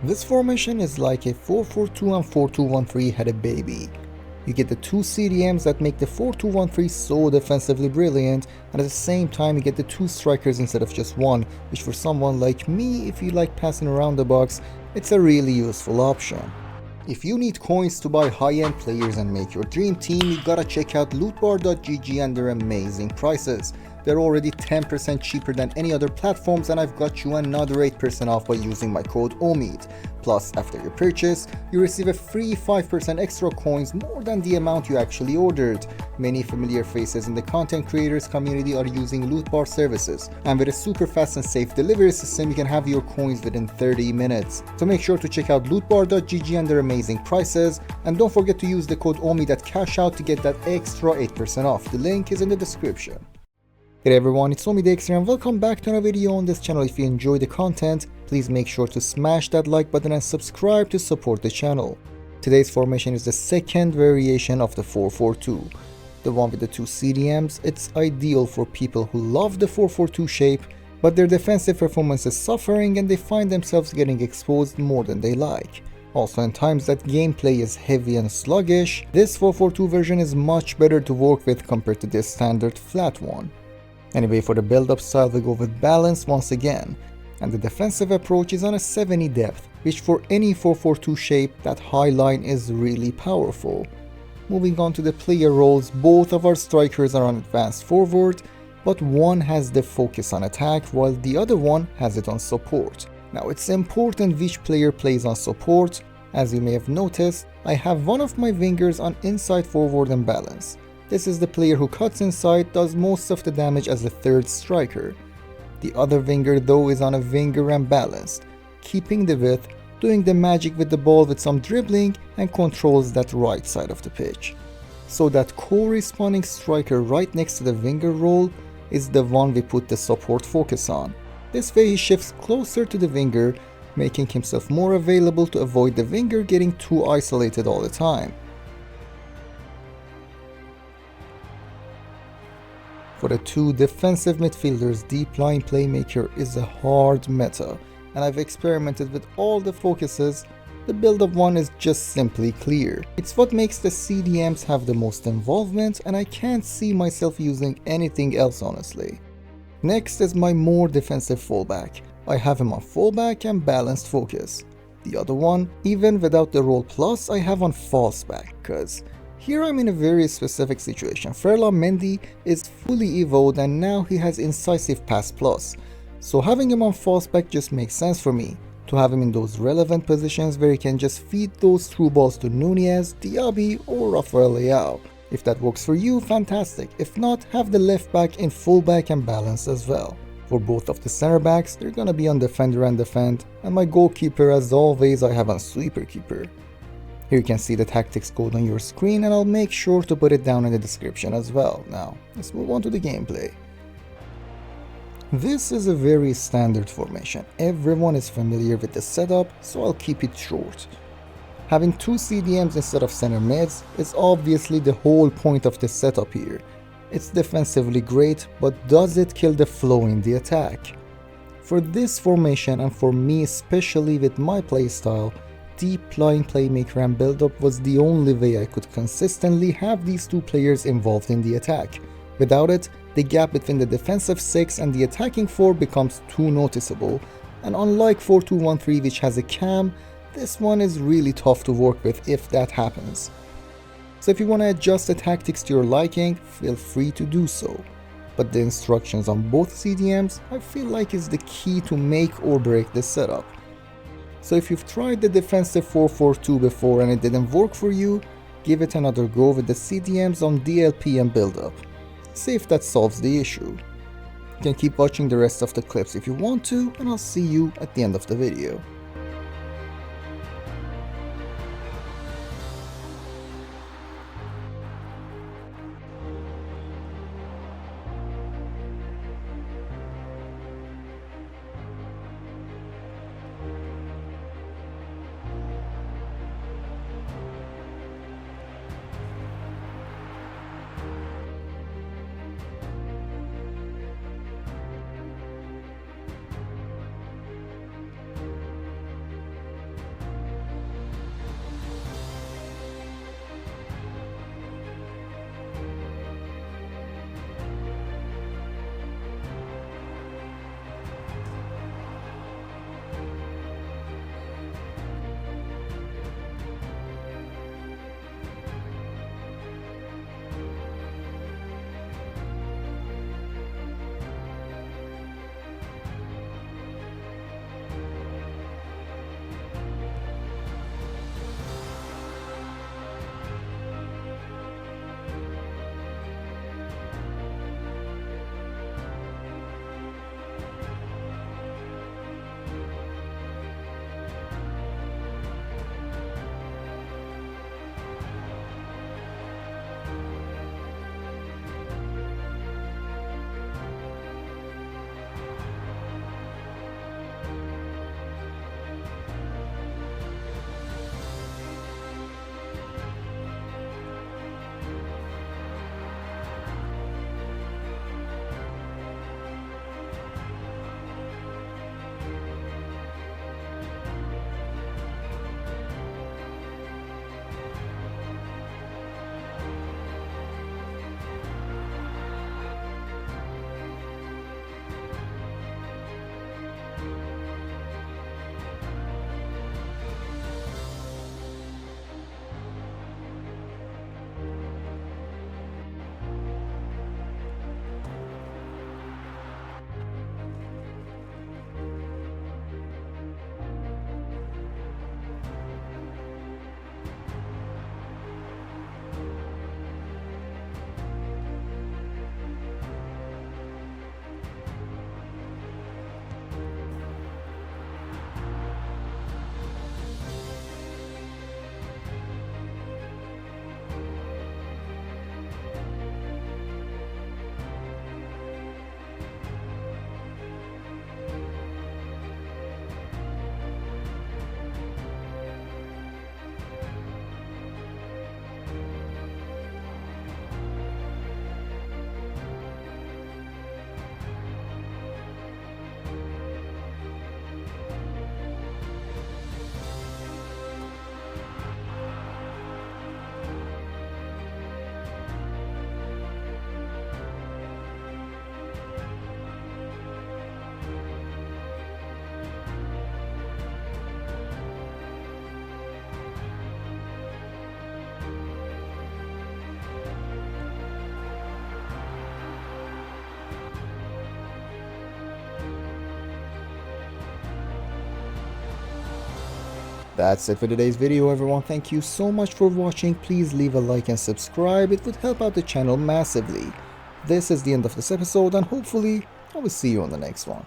This formation is like a 4-4-2 and 4-2-1-3 had a baby. You get the two CDMs that make the 4-2-1-3 so defensively brilliant, and at the same time you get the two strikers instead of just one, which for someone like me, if you like passing around the box, it's a really useful option. If you need coins to buy high-end players and make your dream team, you gotta check out lootbar.gg and their amazing prices. They're already 10% cheaper than any other platforms, and I've got you another 8% off by using my code OMID. Plus, after your purchase, you receive a free 5% extra coins, more than the amount you actually ordered. Many familiar faces in the content creators community are using Lootbar services, and with a super fast and safe delivery system, you can have your coins within 30 minutes. So make sure to check out lootbar.gg and their amazing prices, and don't forget to use the code OMID at checkout to get that extra 8% off. The link is in the description. Hey everyone, it's OMID here and welcome back to another video on this channel. If you enjoy the content, please make sure to smash that like button and subscribe to support the channel. Today's formation is the second variation of the 4-4-2. The one with the two CDMs. It's ideal for people who love the 4-4-2 shape, but their defensive performance is suffering and they find themselves getting exposed more than they like. Also, in times that gameplay is heavy and sluggish, this 4-4-2 version is much better to work with compared to this standard flat one. Anyway, for the build-up style we go with balance once again, and the defensive approach is on a 70 depth, which for any 4-4-2 shape, that high line is really powerful. Moving on to the player roles, both of our strikers are on advanced forward, but one has the focus on attack while the other one has it on support. Now it's important which player plays on support. As you may have noticed, I have one of my wingers on inside forward and balance. This is the player who cuts inside, does most of the damage as a third striker. The other winger though is on a winger and balanced, keeping the width, doing the magic with the ball with some dribbling, and controls that right side of the pitch. So that corresponding striker right next to the winger role is the one we put the support focus on. This way he shifts closer to the winger, making himself more available to avoid the winger getting too isolated all the time. For the two defensive midfielders, deep line playmaker is a hard meta, and I've experimented with all the focuses. The build-up one is just simply clear. It's what makes the CDMs have the most involvement, and I can't see myself using anything else honestly. Next is my more defensive fullback. I have him on fullback and balanced focus. The other one, even without the role plus, I have on false back, cause here I'm in a very specific situation. Ferland Mendy is fully evoed and now he has incisive pass plus. So having him on false back just makes sense for me, to have him in those relevant positions where he can just feed those through balls to Nunez, Diaby or Rafael Leao. If that works for you, fantastic. If not, have the left back in full back and balance as well. For both of the center backs, they're gonna be on defender and defend, and my goalkeeper as always I have on sweeper keeper. Here you can see the tactics code on your screen and I'll make sure to put it down in the description as well. Now, let's move on to the gameplay. This is a very standard formation. Everyone is familiar with the setup, so I'll keep it short. Having two CDMs instead of center mids is obviously the whole point of this setup here. It's defensively great, but does it kill the flow in the attack? For this formation, and for me especially with my playstyle, deep line playmaker and build-up was the only way I could consistently have these two players involved in the attack. Without it, the gap between the defensive 6 and the attacking 4 becomes too noticeable, and unlike 4-2-1-3 which has a cam, this one is really tough to work with if that happens. So if you want to adjust the tactics to your liking, feel free to do so. But the instructions on both CDMs I feel like is the key to make or break this setup. So if you've tried the defensive 4-4-2 before and it didn't work for you, give it another go with the CDMs on DLP and build-up. See if that solves the issue. You can keep watching the rest of the clips if you want to, and I'll see you at the end of the video. That's it for today's video, everyone. Thank you so much for watching. Please leave a like and subscribe. It would help out the channel massively. This is the end of this episode, and hopefully I will see you on the next one.